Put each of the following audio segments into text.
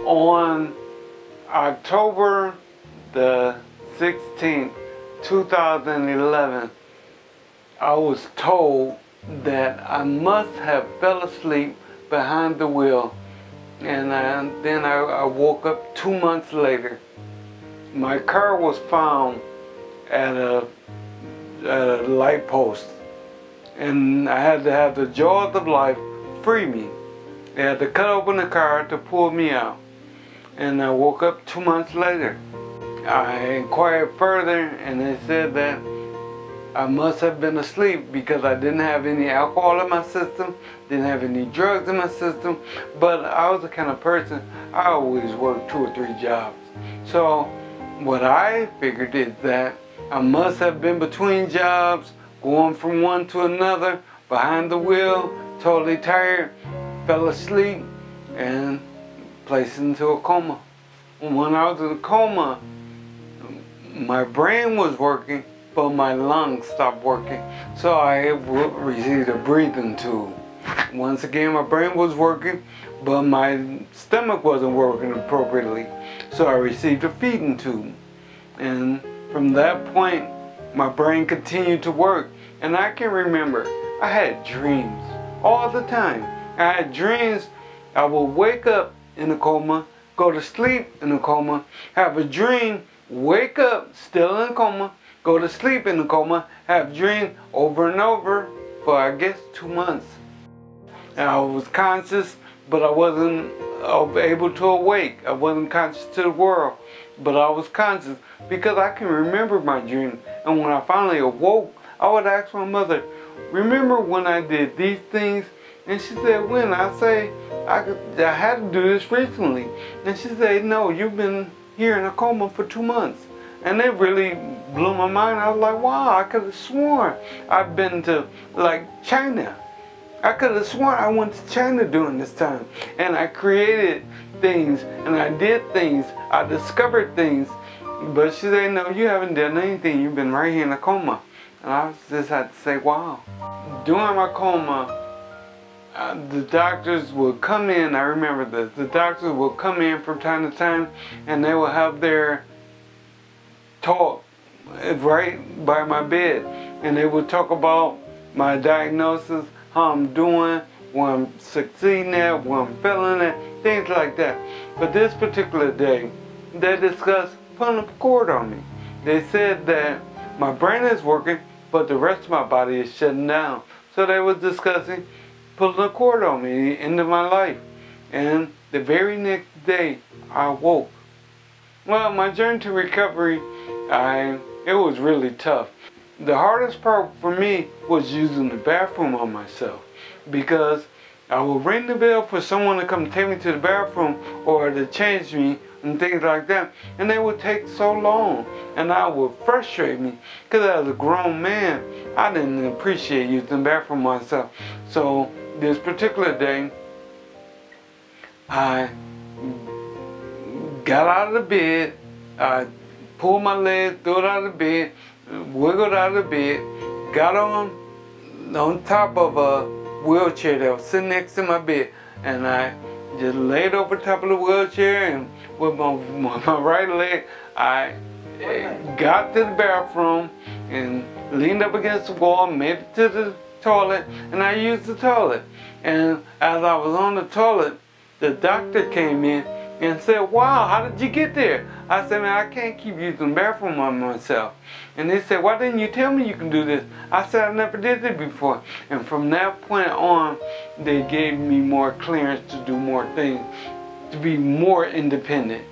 On October the 16th, 2011, I was told that I must have fell asleep behind the wheel, and then I woke up 2 months later. My car was found at a light post, and I had to have the jaws of life free me. They had to cut open the car to pull me out, and I woke up 2 months later. I inquired further, and they said that I must have been asleep because I didn't have any alcohol in my system, didn't have any drugs in my system, but I was the kind of person, I always worked 2 or 3 jobs. So what I figured is that I must have been between jobs, going from one to another, behind the wheel, totally tired, fell asleep, and placed into a coma. When I was in a coma, my brain was working, but my lungs stopped working. So I received a breathing tube. Once again, my brain was working, but my stomach wasn't working appropriately. So I received a feeding tube. And from that point, my brain continued to work. And I can remember, I had dreams all the time. I had dreams I would wake up in a coma, go to sleep in a coma, have a dream, wake up still in a coma, go to sleep in a coma, have dreams over and over for I guess 2 months. And I was conscious, but I wasn't able to awake. I wasn't conscious to the world, but I was conscious because I can remember my dreams. And when I finally awoke, I would ask my mother, remember when I did these things? And she said, when? I say, I had to do this recently. And she said, no, you've been here in a coma for 2 months. And it really blew my mind. I was like, wow, I could have sworn I've been to like China. I could have sworn I went to China during this time. And I created things and I did things. I discovered things. But she said, no, you haven't done anything. You've been right here in a coma. And I just had to say, wow. During my coma, the doctors would come in, I remember this, the doctors would come in from time to time and they would have their talk right by my bed. And they would talk about my diagnosis, how I'm doing, what I'm succeeding at, what I'm failing at, things like that. But this particular day, they discussed putting a cord on me. They said that my brain is working, but the rest of my body is shutting down. So they were discussing putting a cord on me into my life. And the very next day, I woke. Well, my journey to recovery, it was really tough. The hardest part for me was using the bathroom on myself, because I would ring the bell for someone to come take me to the bathroom or to change me and things like that, and they would take so long, and that would frustrate me because as a grown man, I didn't appreciate using the bathroom myself. So this particular day, I got out of the bed, I pulled my legs, threw it out of the bed, wiggled out of the bed, got on top of a wheelchair that was sitting next to my bed, and I just laid over top of the wheelchair, and with my right leg, I got to the bathroom and leaned up against the wall, made it to the toilet, and I used the toilet. And as I was on the toilet, the doctor came in and said, wow, how did you get there? I said, man, I can't keep using the bathroom on myself. And they said, why didn't you tell me you can do this? I said, I never did it before. And from that point on, they gave me more clearance to do more things, to be more independent.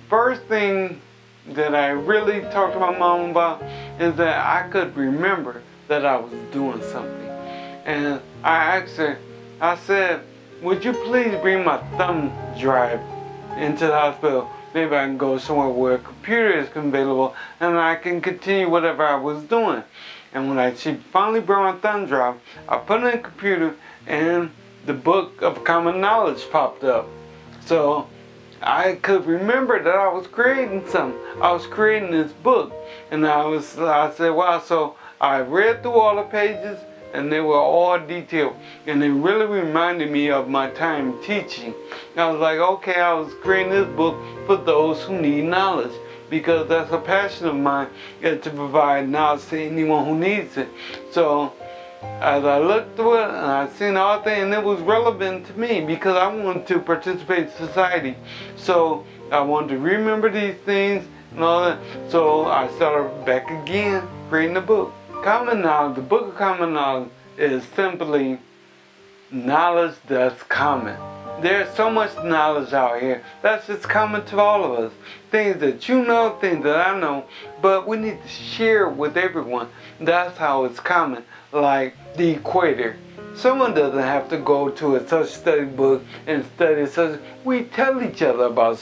First thing that I really talked to my mom about is that I could remember that I was doing something. And I asked her, I said, would you please bring my thumb drive into the hospital? Maybe I can go somewhere where a computer is available and I can continue whatever I was doing. And when she finally brought my thumb drive, I put it in the computer and the book of common knowledge popped up. So I could remember that I was creating something. I was creating this book. And I said, wow, so I read through all the pages and they were all detailed, and it really reminded me of my time teaching. I was like, okay, I was creating this book for those who need knowledge, because that's a passion of mine, is to provide knowledge to anyone who needs it. So as I looked through it and I seen all things, and it was relevant to me because I wanted to participate in society. So I wanted to remember these things and all that. So I started back again creating the book. Common knowledge, the Book of Common Knowledge, is simply knowledge that's common. There's so much knowledge out here that's just common to all of us. Things that you know, things that I know, but we need to share it with everyone. That's how it's common. Like the equator. Someone doesn't have to go to a social study book and study such. We tell each other about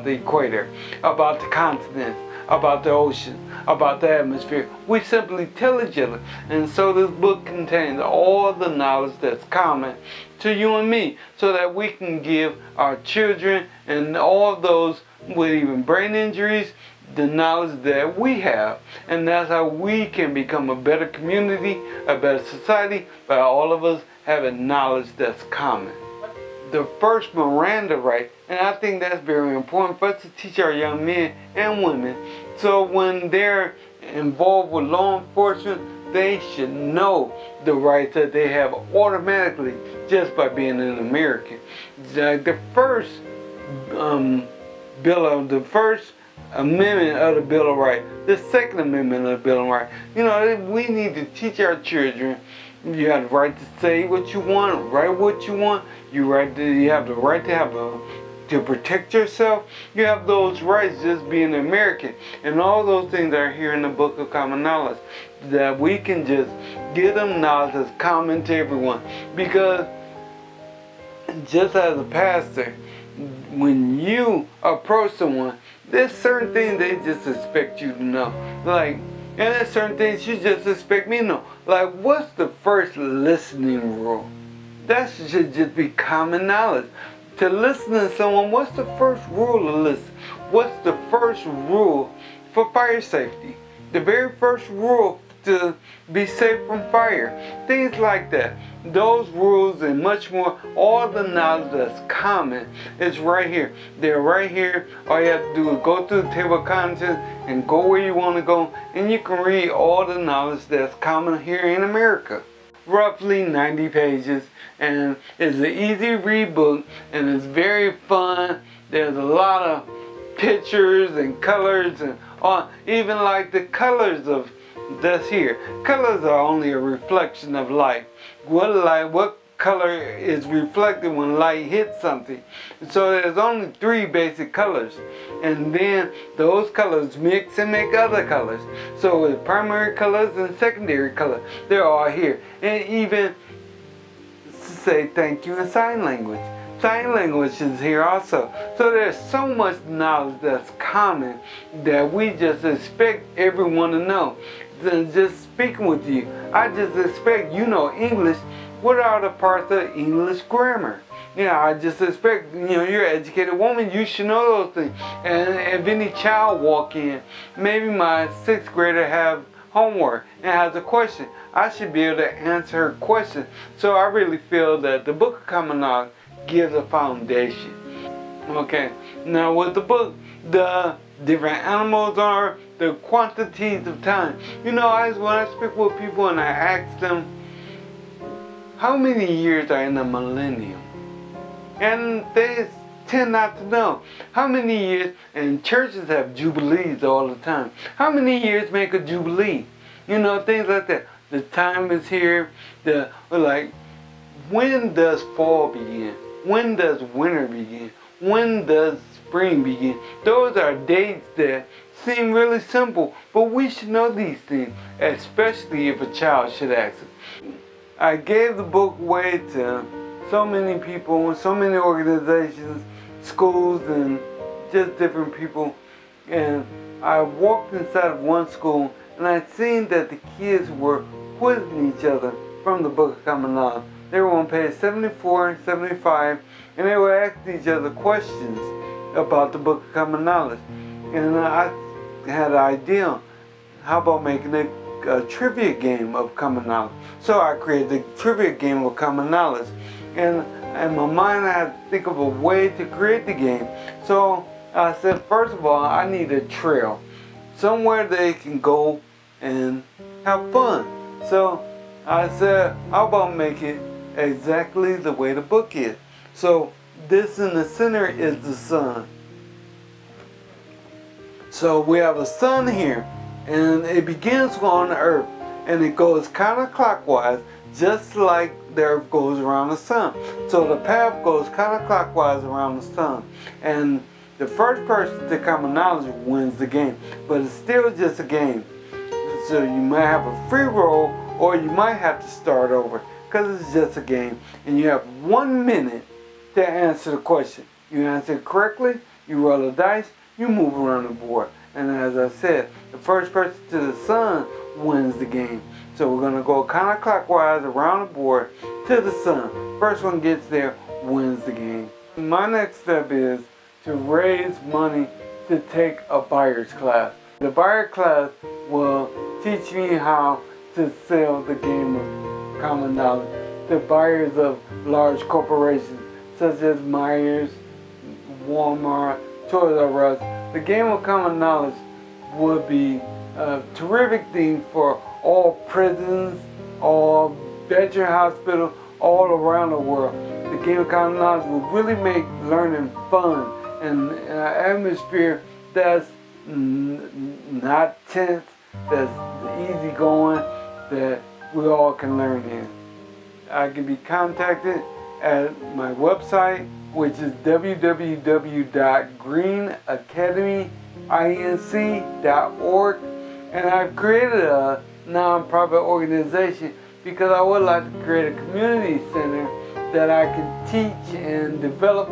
the equator, about the continents, about the ocean, about the atmosphere. We simply tell each other. And so this book contains all the knowledge that's common to you and me, so that we can give our children and all those with even brain injuries the knowledge that we have. And that's how we can become a better community, a better society, by all of us having knowledge that's common. The first Miranda right, and I think that's very important for us to teach our young men and women, so when they're involved with law enforcement, they should know the rights that they have automatically just by being an American. The first amendment of the Bill of Rights, the second amendment of the Bill of Rights. You know, we need to teach our children. You have the right to say what you want, write what you want. You have the right to protect yourself. You have those rights just being American. And all those things are here in the Book of Common Knowledge, that we can just give them knowledge that's common to everyone. Because just as a pastor, when you approach someone, there's certain things they just expect you to know. Like, and there's certain things you just expect me to know. Like, what's the first listening rule? That should just be common knowledge. To listen to someone, what's the first rule to listen? What's the first rule for fire safety? The very first rule to be safe from fire. Things like that. Those rules and much more, all the knowledge that's common is right here. They're right here. All you have to do is go through the table of contents and go where you want to go, and you can read all the knowledge that's common here in America. Roughly 90 pages, and it's an easy read book, and it's very fun. There's a lot of pictures and colors, and even like the colors of this here. Colors are only a reflection of light. What color is reflected when light hits something? So there's only 3 basic colors, and then those colors mix and make other colors. So with primary colors and secondary colors, they're all here. And even say thank you in sign language. Sign language is here also. So there's so much knowledge that's common that we just expect everyone to know. Then just speaking with you, I just expect you know English. What are the parts of English grammar? You know, I just expect, you know, you're an educated woman, you should know those things. And if any child walk in, maybe my 6th grader have homework and has a question, I should be able to answer her question. So I really feel that the Book of Common Knowledge gives a foundation. Okay, now with the book, the different animals are, the quantities of time. You know, when I speak with people and I ask them, how many years are in a millennium? And they tend not to know. How many years, and churches have jubilees all the time. How many years make a jubilee? You know, things like that. The time is here. Like, when does fall begin? When does winter begin? When does spring begin? Those are dates that seem really simple, but we should know these things, especially if a child should ask it. I gave the book away to so many people, so many organizations, schools, and just different people. And I walked inside of one school, and I seen that the kids were quizzing each other from the Book of Common Knowledge. They were on page 74 and 75, and they were asking each other questions about the Book of Common Knowledge. And I had an idea, how about making it a trivia game of common knowledge. So I created the trivia game of common knowledge. And in my mind, I had to think of a way to create the game. So I said, first of all, I need a trail. Somewhere they can go and have fun. So I said, how about make it exactly the way the book is? So this in the center is the sun. So we have a sun here, and it begins on the earth, and it goes counterclockwise, just like the earth goes around the sun. So the path goes counterclockwise around the sun, and the first person to common knowledge wins the game. But it's still just a game. So you might have a free roll, or you might have to start over, because it's just a game. And you have 1 minute to answer the question. You answer it correctly, you roll a dice, you move around the board. And as I said, the first person to the sun wins the game. So we're going to go counterclockwise around the board to the sun. First one gets there wins the game. My next step is to raise money to take a buyer's class. The buyer class will teach me how to sell the game of common knowledge to buyers of large corporations such as Myers, Walmart, Toys R Us. The game of common knowledge would be a terrific thing for all prisons, all veteran hospitals, all around the world. The game of common knowledge will really make learning fun and an atmosphere that's not tense, that's easygoing, that we all can learn in. I can be contacted at my website, which is www.greenacademyinc.org, and I've created a non-profit organization because I would like to create a community center that I can teach and develop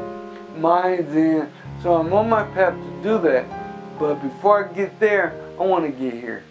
minds in. So I'm on my path to do that, but before I get there, I want to get here.